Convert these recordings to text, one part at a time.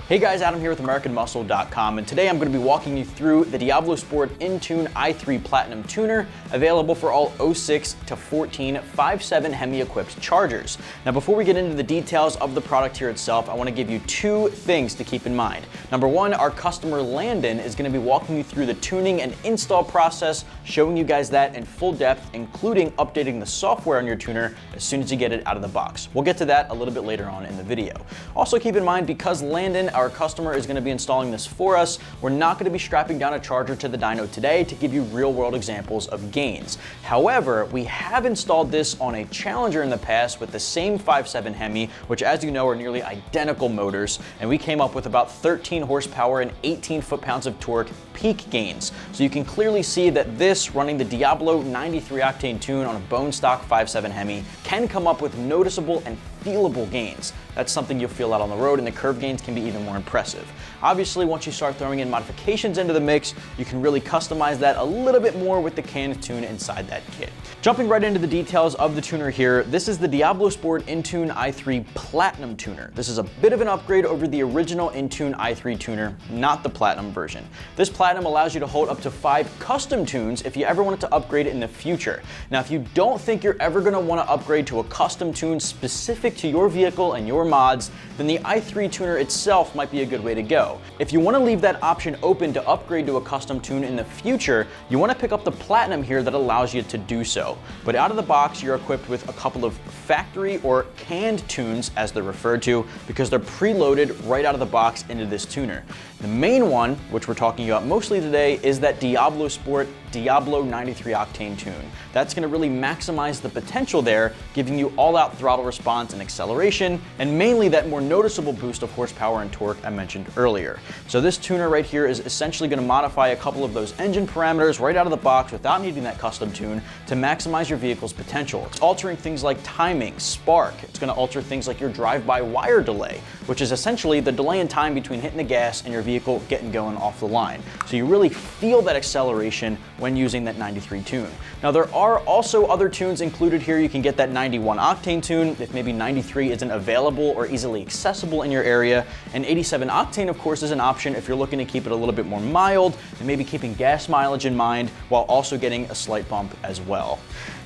Hey guys, Adam here with AmericanMuscle.com, and today I'm going to be walking you through the Diablo Sport Intune i3 Platinum Tuner, available for all 06 to 14 5.7 Hemi-equipped chargers. Now before we get into the details of the product here itself, I want to give you two things to keep in mind. Number one, our customer Landon is going to be walking you through the tuning and install process, showing you guys that in full depth, including updating the software on your tuner as soon as you get it out of the box. We'll get to that a little bit later on in the video. Also keep in mind, because Landon, our customer, is going to be installing this for us, we're not going to be strapping down a charger to the dyno today to give you real-world examples of gains. However, we have installed this on a Challenger in the past with the same 5.7 Hemi, which, as you know, are nearly identical motors, and we came up with about 13 horsepower and 18 foot-pounds of torque peak gains. So you can clearly see that this, running the Diablo 93 octane tune on a bone stock 5.7 Hemi, can come up with noticeable and feelable gains. That's something you'll feel out on the road, and the curve gains can be even more impressive. Obviously, once you start throwing in modifications into the mix, you can really customize that a little bit more with the canned tune inside that kit. Jumping right into the details of the tuner here, this is the Diablo Sport Intune i3 Platinum Tuner. This is a bit of an upgrade over the original Intune i3 tuner, not the Platinum version. This Platinum allows you to hold up to 5 custom tunes if you ever wanted to upgrade it in the future. Now, if you don't think you're ever going to want to upgrade to a custom tune specific to your vehicle and your mods, then the i3 tuner itself might be a good way to go. If you want to leave that option open to upgrade to a custom tune in the future, you want to pick up the Platinum here that allows you to do so. But out of the box, you're equipped with a couple of factory or canned tunes, as they're referred to, because they're preloaded right out of the box into this tuner. The main one, which we're talking about mostly today, is that Diablo Sport Diablo 93 octane tune. That's going to really maximize the potential there, giving you all-out throttle response and acceleration, and mainly that more noticeable boost of horsepower and torque I mentioned earlier. So this tuner right here is essentially going to modify a couple of those engine parameters right out of the box without needing that custom tune to maximize your vehicle's potential. It's altering things like timing, spark. It's going to alter things like your drive-by-wire delay, which is essentially the delay in time between hitting the gas and your vehicle getting going off the line. So you really feel that acceleration when using that 93 tune. Now, there are also other tunes included here. You can get that 91 octane tune if maybe 93 isn't available or easily accessible in your area, and 87 octane, of course, is an option if you're looking to keep it a little bit more mild and maybe keeping gas mileage in mind while also getting a slight bump as well.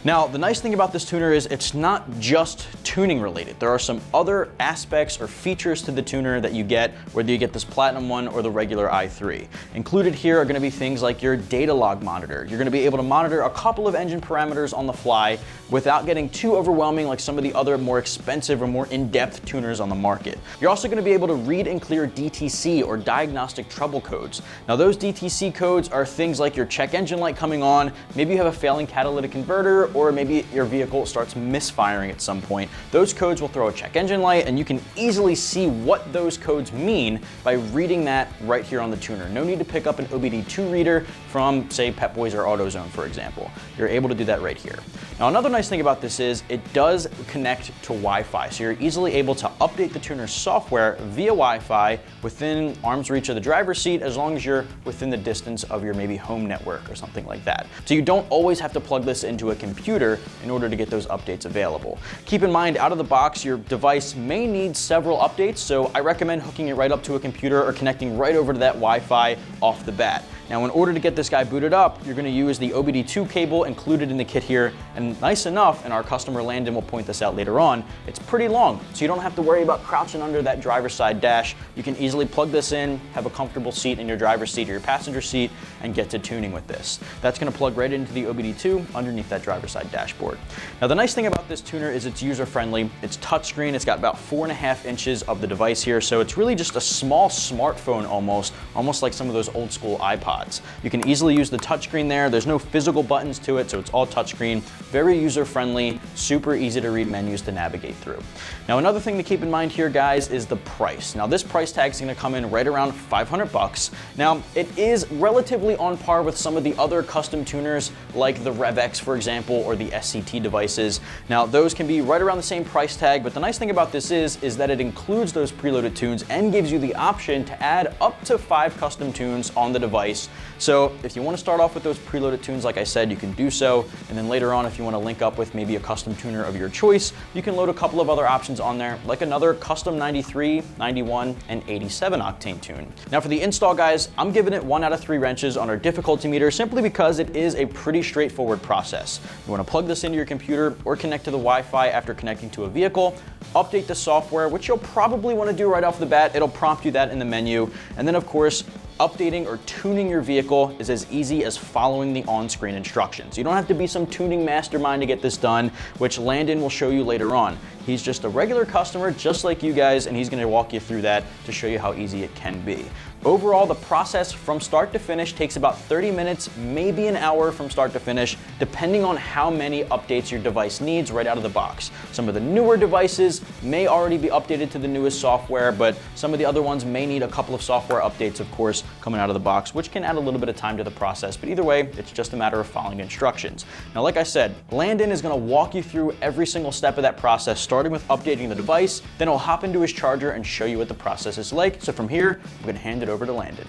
Now, the nice thing about this tuner is it's not just tuning related. There are some other aspects or features to the tuner that you get, whether you get this Platinum one or the regular i3. Included here are going to be things like your data log monitor. You're going to be able to monitor a couple of engine parameters on the fly without getting too overwhelming like some of the other more expensive or more in-depth tuners on the market. You're also going to be able to read and clear DTC, or diagnostic trouble codes. Now, those DTC codes are things like your check engine light coming on, maybe you have a failing catalytic converter, or maybe your vehicle starts misfiring at some point. Those codes will throw a check engine light, and you can easily see what those codes mean by reading that right here on the tuner. No need to pick up an OBD2 reader from, say, Pep Boys or AutoZone, for example. You're able to do that right here. Now, another nice thing about this is it does connect to Wi-Fi, so you're easily able to update the tuner's software via Wi-Fi within arm's reach of the driver's seat, as long as you're within the distance of your maybe home network or something like that. So you don't always have to plug this into a computer in order to get those updates available. Keep in mind, out of the box, your device may need several updates, so I recommend hooking it right up to a computer or connecting right over to that Wi-Fi off the bat. Now, in order to get this guy booted up, you're going to use the OBD2 cable included in the kit here, and nice enough, and our customer Landon will point this out later on, it's pretty long, so you don't have to worry about crouching under that driver's side dash. You can easily plug this in, have a comfortable seat in your driver's seat or your passenger seat, and get to tuning with this. That's going to plug right into the OBD2 underneath that driver's side dashboard. Now, the nice thing about this tuner is it's user-friendly. It's touchscreen. It's got about 4.5 inches of the device here, so it's really just a small smartphone almost like some of those old school iPods. You can easily use the touchscreen there. There's no physical buttons to it, so it's all touchscreen. Very user-friendly, super easy to read menus to navigate through. Now, another thing to keep in mind here, guys, is the price. Now, this price tag is going to come in right around 500 bucks. Now, it is relatively on par with some of the other custom tuners like the RevX, for example, or the SCT devices. Now, those can be right around the same price tag, but the nice thing about this is that it includes those preloaded tunes and gives you the option to add up to 5 custom tunes on the device. So if you want to start off with those preloaded tunes, like I said, you can do so, and then later on, if you want want to link up with maybe a custom tuner of your choice, you can load a couple of other options on there, like another custom 93, 91, and 87 octane tune. Now for the install, guys, I'm giving it 1 out of 3 wrenches on our difficulty meter simply because it is a pretty straightforward process. You want to plug this into your computer or connect to the Wi-Fi after connecting to a vehicle, update the software, which you'll probably want to do right off the bat. It'll prompt you that in the menu. And then of course, updating or tuning your vehicle is as easy as following the on-screen instructions. You don't have to be some tuning mastermind to get this done, which Landon will show you later on. He's just a regular customer just like you guys, and he's going to walk you through that to show you how easy it can be. Overall, the process from start to finish takes about 30 minutes, maybe an hour from start to finish, depending on how many updates your device needs right out of the box. Some of the newer devices may already be updated to the newest software, but some of the other ones may need a couple of software updates, of course, coming out of the box, which can add a little bit of time to the process. But either way, it's just a matter of following instructions. Now, like I said, Landon is going to walk you through every single step of that process, starting with updating the device. Then he'll hop into his charger and show you what the process is like. So from here, I'm going to hand it over to Landon.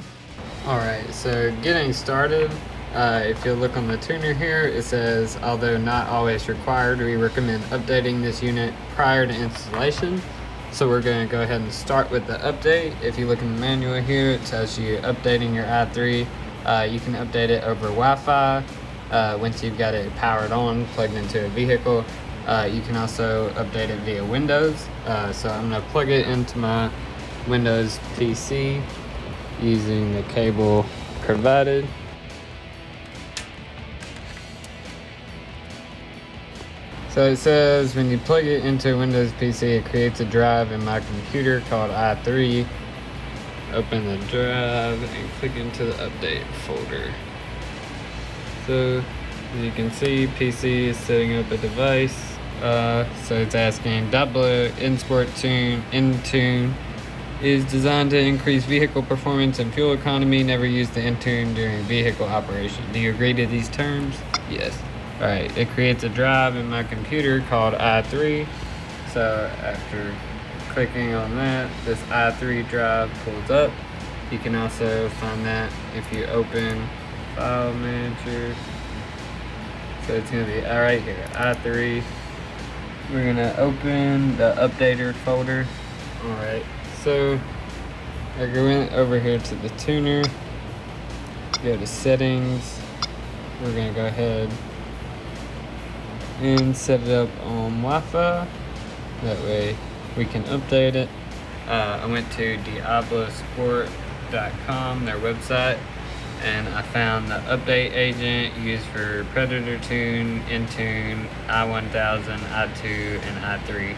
Alright, so getting started, if you look on the tuner here, it says, although not always required, we recommend updating this unit prior to installation. So we're going to go ahead and start with the update. If you look in the manual here, it tells you updating your i3. You can update it over Wi-Fi once you've got it powered on, plugged into a vehicle. You can also update it via Windows. So I'm going to plug it into my Windows PC using the cable provided. So it says when you plug it into a Windows PC, it creates a drive in my computer called i3. Open the drive and click into the update folder. So as you can see, PC is setting up a device. So it's asking .below Insport Tune, Intune is designed to increase vehicle performance and fuel economy. Never use the Intune during vehicle operation. Do you agree to these terms? Yes. Alright, it creates a drive in my computer called i3. So after clicking on that, this i3 drive pulls up. You can also find that if you open File Manager. So it's going to be right here, i3. We're going to open the updater folder. Alright, so I go in over here to the tuner, go to settings. We're going to go ahead and set it up on Wi-Fi. That way we can update it. I went to diablosport.com, their website, and I found the update agent used for Predator Tune, Intune, i1000, i2, and i3.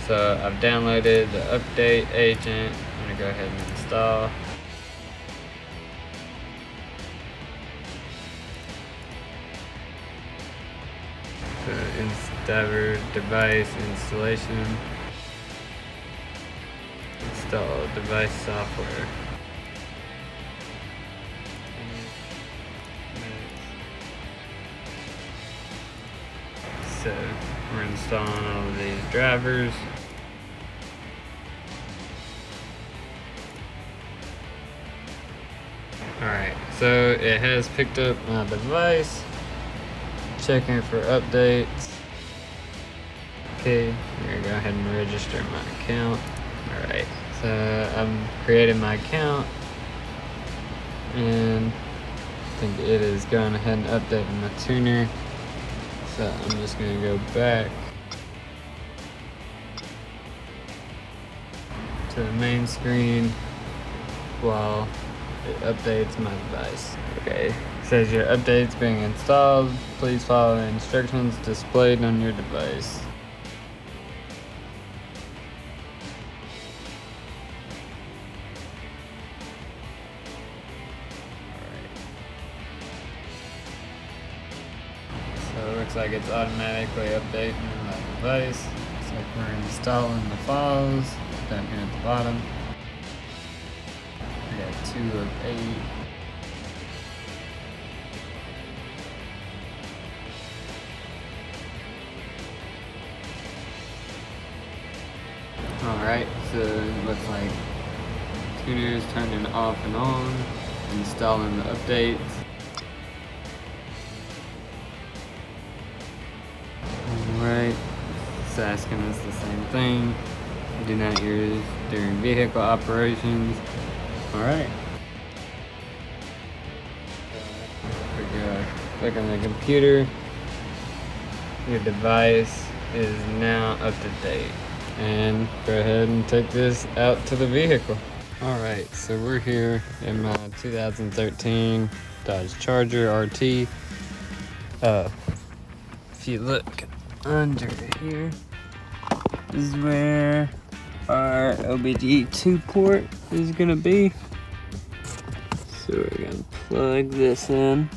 So I've downloaded the update agent. I'm gonna go ahead and install. The Endeavor device installation. Install device software. So we're installing all of these drivers. Alright, so it has picked up my device. Checking for updates. Okay, I'm gonna go ahead and register my account. Alright, so I'm creating my account, and I think it is going ahead and updating my tuner. So I'm just gonna go back to the main screen while it updates my device. Okay, it says your update's being installed. Please follow the instructions displayed on your device. So it looks like it's automatically updating my device. Looks like we're installing the files down here at the bottom. I got 2 of 8. Alright, so it looks like tuner is turning off and on, installing the updates. It's asking us the same thing. Do not use during vehicle operations. Alright. We go click on the computer. Your device is now up to date. And go ahead and take this out to the vehicle. Alright, so we're here in my 2013 Dodge Charger RT. If you look under here, this is where our OBD2 port is gonna be. So we're gonna plug this in.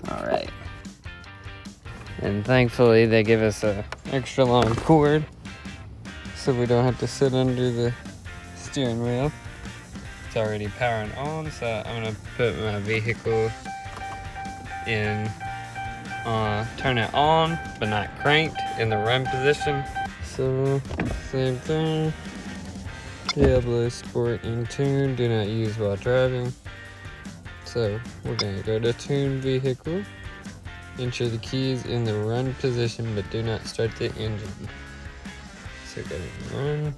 Alright. And thankfully they give us a extra long cord so we don't have to sit under the steering wheel. It's already powering on, so I'm gonna put my vehicle in, turn it on, but not cranked, in the run position. So, same thing. Diablo Sport in tune, do not use while driving. So, we're gonna go to tune vehicle. Enter the keys in the run position, but do not start the engine. So go to run.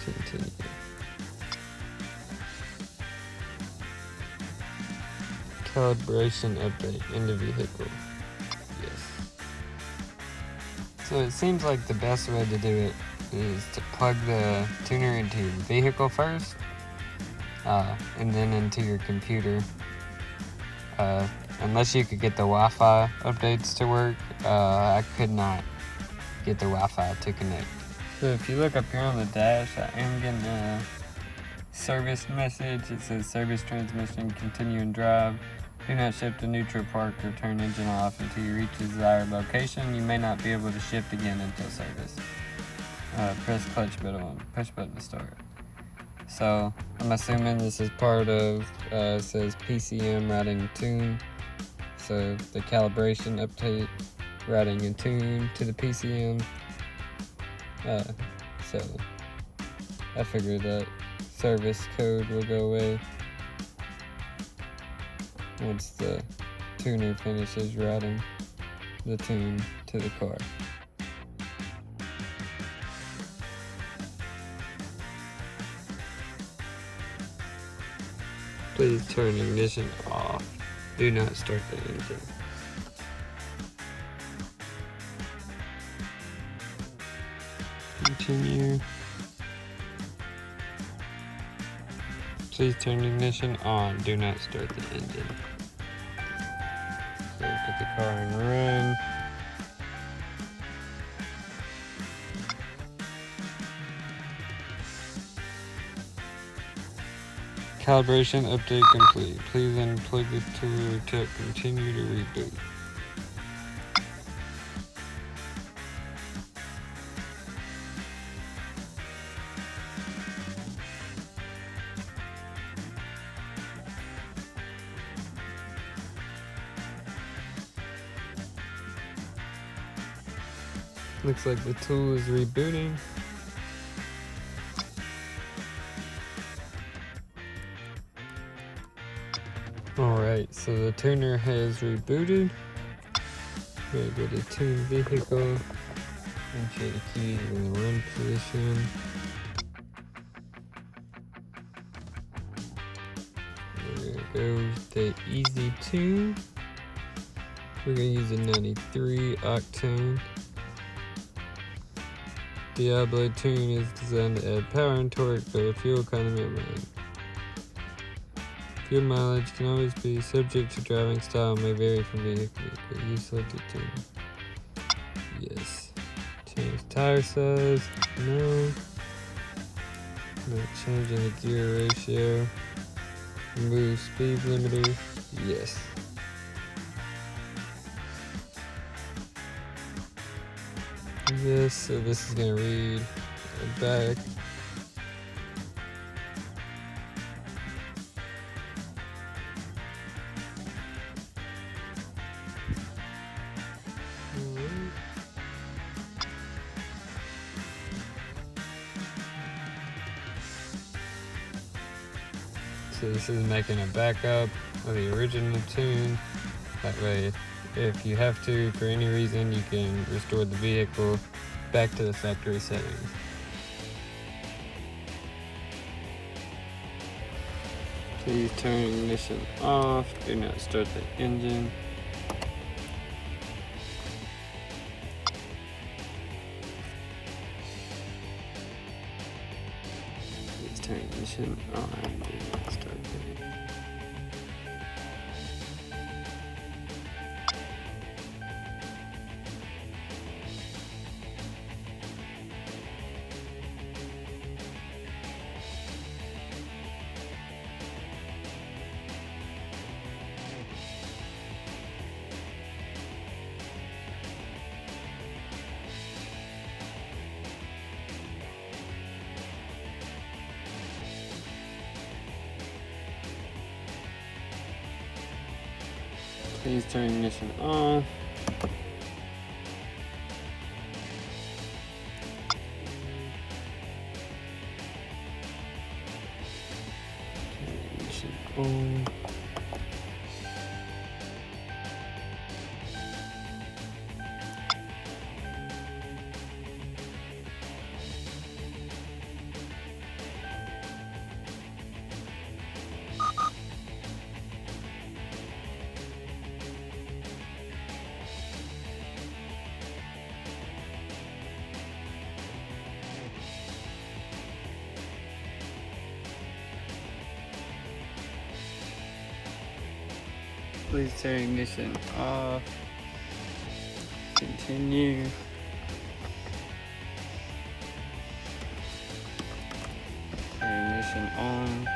Continue. Calibration update in the vehicle. Yes. So it seems like the best way to do it is to plug the tuner into your vehicle first, and then into your computer. Unless you could get the Wi-Fi updates to work, I could not get the Wi-Fi to connect. So if you look up here on the dash, I am getting a service message. It says service transmission, continue and drive. Do not shift to neutral park or turn engine off until you reach the desired location. You may not be able to shift again until service. Press clutch button, push button to start. So I'm assuming this is part of, it says PCM routing tune. So the calibration update, routing and tune to the PCM. So I figured that service code will go away once the tuner finishes routing the tune to the car. Please turn ignition off. Do not start the engine. Continue. Please turn ignition on. Do not start the engine. So put the car in run. Calibration update complete. Please unplug the tool or tap continue to reboot. Looks like the tool is rebooting. Alright, so the tuner has rebooted. We're going to go to tune vehicle. Enter the keys in the run position. We're going to go to easy tune. We're going to use a 93 octane. Diablo tune is designed to add power and torque, but a fuel economy at mind. Fuel mileage can always be subject to driving style and may vary from vehicle to vehicle. Use selected tune. Yes. Change tire size. No. Not changing the gear ratio. Remove speed limiter. Yes. Yes, so this is going to read back. So this is making a backup of the original tune. That way, if you have to, for any reason, you can restore the vehicle back to the factory settings. Please turn ignition off. Do not start the engine. Please turn ignition on. Do not start the engine. Please turn ignition on. Turn ignition on. Please turn ignition off. Continue. Turn ignition on.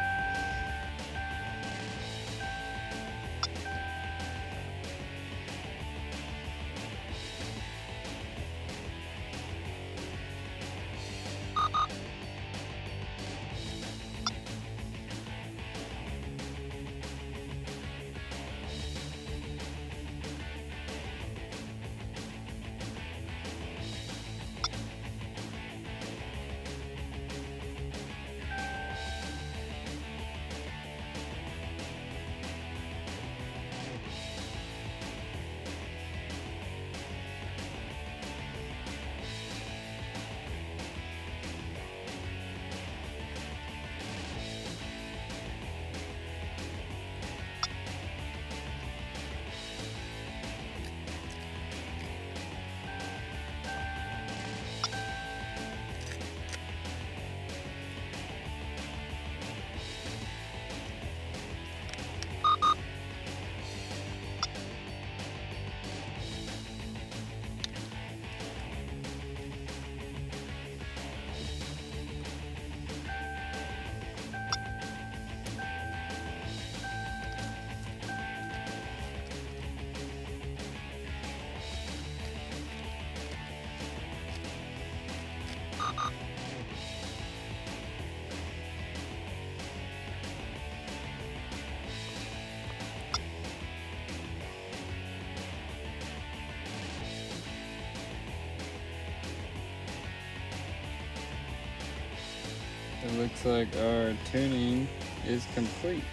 It looks like our tuning is complete.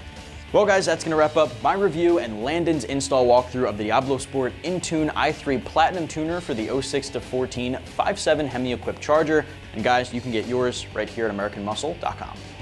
Well guys, that's gonna wrap up my review and Landon's install walkthrough of the Diablo Sport InTune i3 Platinum Tuner for the 06 to 14 5.7 Hemi equipped charger. And guys, you can get yours right here at AmericanMuscle.com.